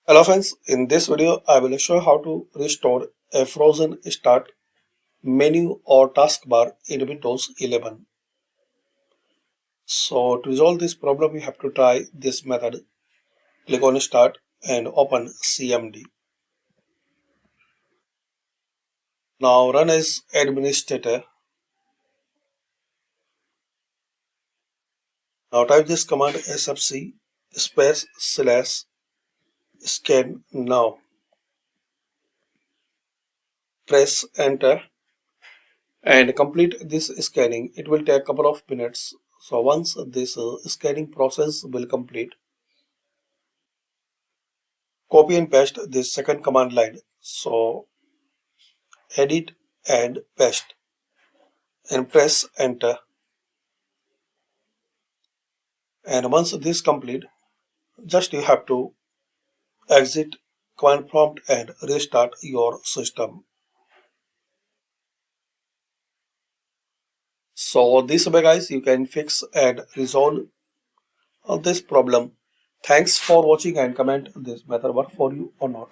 Hello friends, in this video I will show you how to restore a frozen start menu or taskbar in Windows 11. So to resolve this problem you have to try this method. Click on start and open CMD. Now run as administrator. Now type this command sfc space slash scan now. Press enter and complete this scanning. It will take a couple of minutes. So once this scanning process will complete, copy and paste this second command line. So edit and paste and press enter. And once this complete, just you have to exit command prompt and restart your system. So this way guys you can fix and resolve this problem. Thanks for watching and comment this method work for you or not.